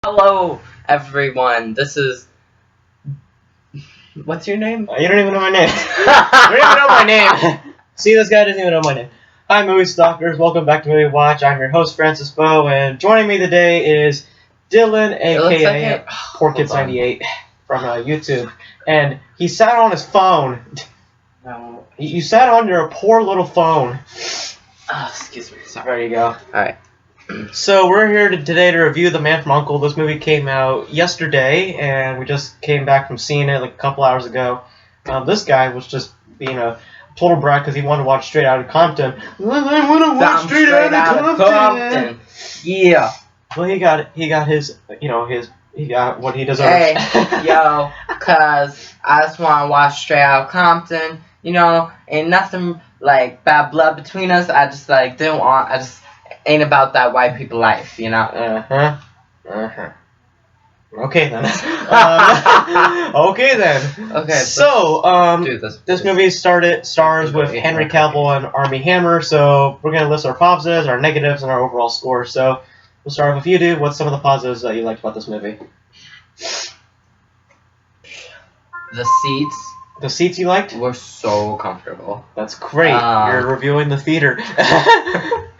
Hello, everyone. This is. What's your name? You don't even know my name. You don't even know my name. See, this guy doesn't even know my name. Hi, movie stalkers. Welcome back to Movie Watch. I'm your host, Francis Bowe, and joining me today is Dylan, aka PoorKids98 from YouTube. And he sat on his phone. No. You sat on your poor little phone. Excuse me. Sorry. There you go. All right. So we're here today to review The Man from U.N.C.L.E. This movie came out yesterday, and we just came back from seeing it like a couple hours ago. This guy was just being a total brat because he wanted to watch Straight Outta Compton. I want to watch Straight Outta Compton. Yeah. Well, he got his, he got what he deserves. Hey, yo, cause I just want to watch Straight Outta Compton. Ain't nothing like bad blood between us. I just ain't about that white people life, Okay then. Okay then. Okay. So this movie stars with Okay. Henry Cavill and Armie Hammer. So we're gonna list our positives, our negatives, and our overall score. So we'll start with you, dude. What's some of the positives that you liked about this movie? The seats. The seats you liked? Were so comfortable. That's great. You're reviewing the theater.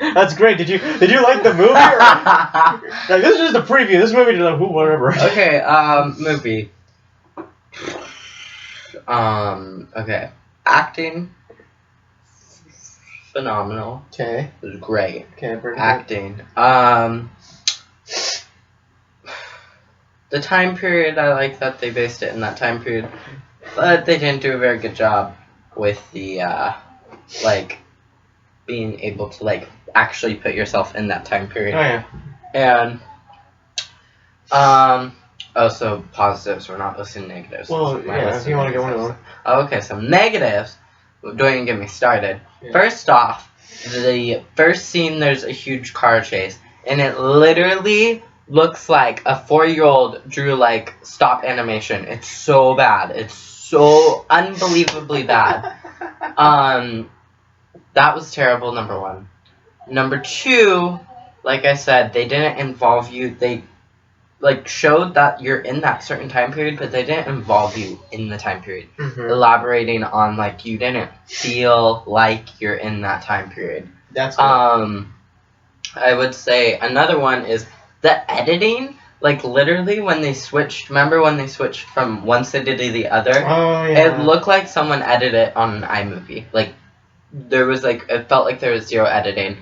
That's great. Did you like the movie? Or, this is just a preview. This movie is like whatever. Okay. Movie. Okay. Acting. Phenomenal. Okay. It was great. Okay. Pretty Acting. The time period, I like that they based it in that time period, but they didn't do a very good job with the being able to actually put yourself in that time period. Oh yeah. And also positives. We're not listing negatives. Well, yeah. If you want to go into them. Okay, so negatives. Don't even get me started. Yeah. First off, the first scene, there's a huge car chase, and it literally looks like a 4-year-old drew stop animation. It's so bad. It's so unbelievably bad. That was terrible, number one. Number two, like I said, they didn't involve you. They showed that you're in that certain time period, but they didn't involve you in the time period. Mm-hmm. Elaborating on you didn't feel like you're in that time period. That's good. I would say another one is the editing. Literally when they switched, remember when they switched from one city to the other? Oh yeah. It looked like someone edited it on an iMovie. There was it felt like there was zero editing.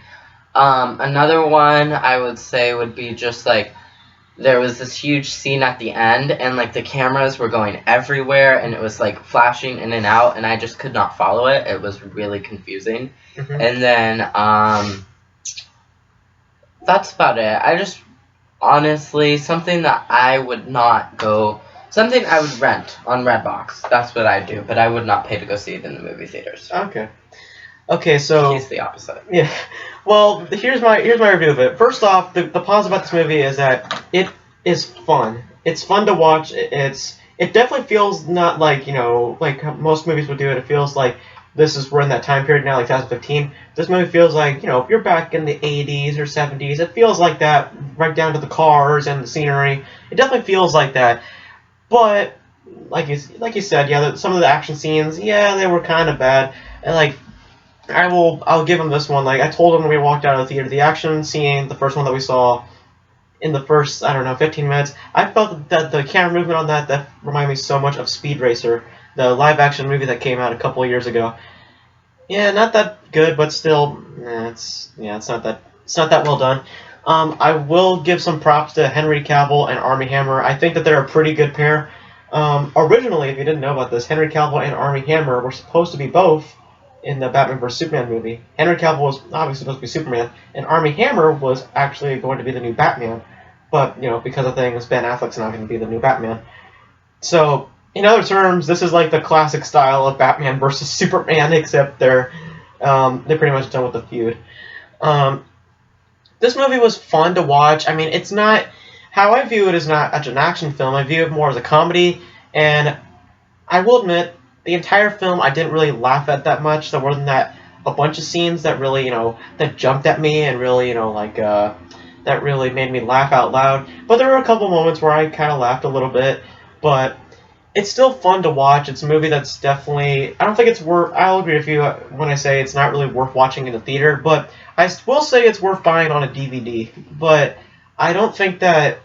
Another one I would say would be just there was this huge scene at the end, and the cameras were going everywhere, and it was flashing in and out, and I just could not follow it. It was really confusing. Mm-hmm. And then that's about it. I just honestly something that I would not go. Something I would rent on Redbox. That's what I do, but I would not pay to go see it in the movie theaters. Okay, so He's the opposite. Yeah. Well, here's my review of it. First off, the positive about this movie is that it is fun. It's fun to watch. It definitely feels not like most movies would do it. It feels like we're in that time period now, 2015. This movie feels like you're back in the 80s or 70s. It feels like that, right down to the cars and the scenery. It definitely feels like that. But like you said, yeah, some of the action scenes, yeah, they were kind of bad. And I'll give him this one. I told him when we walked out of the theater, the action scene, the first one that we saw, in the first 15 minutes, I felt that the camera movement on that reminded me so much of Speed Racer, the live action movie that came out a couple of years ago. Yeah, not that good, but still, it's not that well done. I will give some props to Henry Cavill and Armie Hammer. I think that they're a pretty good pair. Originally, if you didn't know about this, Henry Cavill and Armie Hammer were supposed to be both in the Batman vs. Superman movie. Henry Cavill was obviously supposed to be Superman, and Armie Hammer was actually going to be the new Batman. But, because of things, Ben Affleck's not going to be the new Batman. So, in other terms, this is the classic style of Batman versus Superman, except they're pretty much done with the feud. This movie was fun to watch. I mean, it's not... How I view it is not as an action film. I view it more as a comedy, and I will admit, the entire film I didn't really laugh at that much. There wasn't a bunch of scenes that really, that jumped at me and really, that really made me laugh out loud. But there were a couple moments where I kind of laughed a little bit. But it's still fun to watch. It's a movie that's definitely... I don't think it's worth... I'll agree with you when I say it's not really worth watching in the theater. But I will say it's worth buying on a DVD. But I don't think that...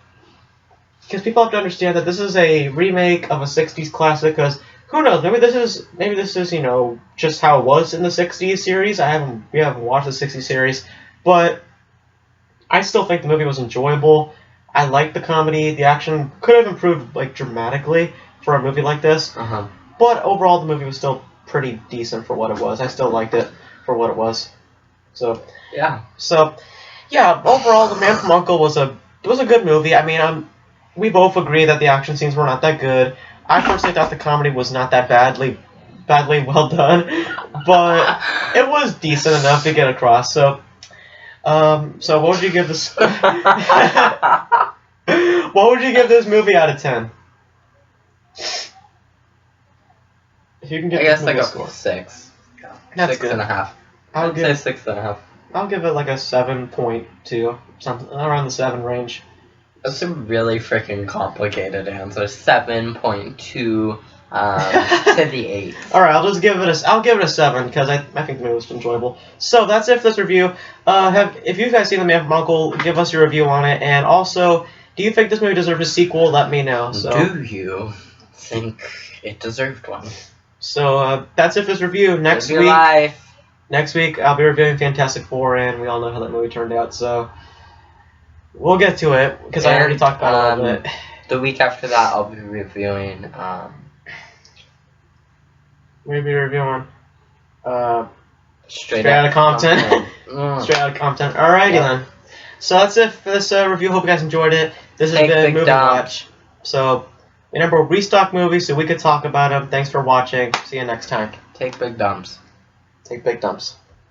Because people have to understand that this is a remake of a 60s classic, because who knows, maybe this is, you know, just how it was in the 60s series. We haven't watched the 60s series, but I still think the movie was enjoyable. I liked the comedy. The action could have improved, like, dramatically for a movie like this. But overall, the movie was still pretty decent for what it was. I still liked it for what it was. So, yeah, overall, The Man from U.N.C.L.E. was a good movie. I mean, we both agree that the action scenes were not that good. I personally thought the comedy was not that badly well done, but it was decent enough to get across. So what would you give this? What would you give this movie out of 10? If you can give, I guess like a score. 6. That's 6.5. I'd say 6.5. I'll give it like a 7.2, something around the 7 range. That's a really freaking complicated answer. 7.2 to the 8. All right, I'll give it a 7 because I think the movie was enjoyable. So that's it for this review. If you guys seen The Man from U.N.C.L.E., give us your review on it, and also, do you think this movie deserves a sequel? Let me know. So. Do you think it deserved one? So that's it for this review. Next week I'll be reviewing Fantastic Four, and we all know how that movie turned out. So. We'll get to it, because I already talked about it a little bit. The week after that, I'll be reviewing, Straight Outta Compton. Straight Outta Compton. Alrighty then. So that's it for this review. Hope you guys enjoyed it. This has been Movie Watch. So, remember, restock movies so we could talk about them. Thanks for watching. See you next time. Take big dumps. Take big dumps.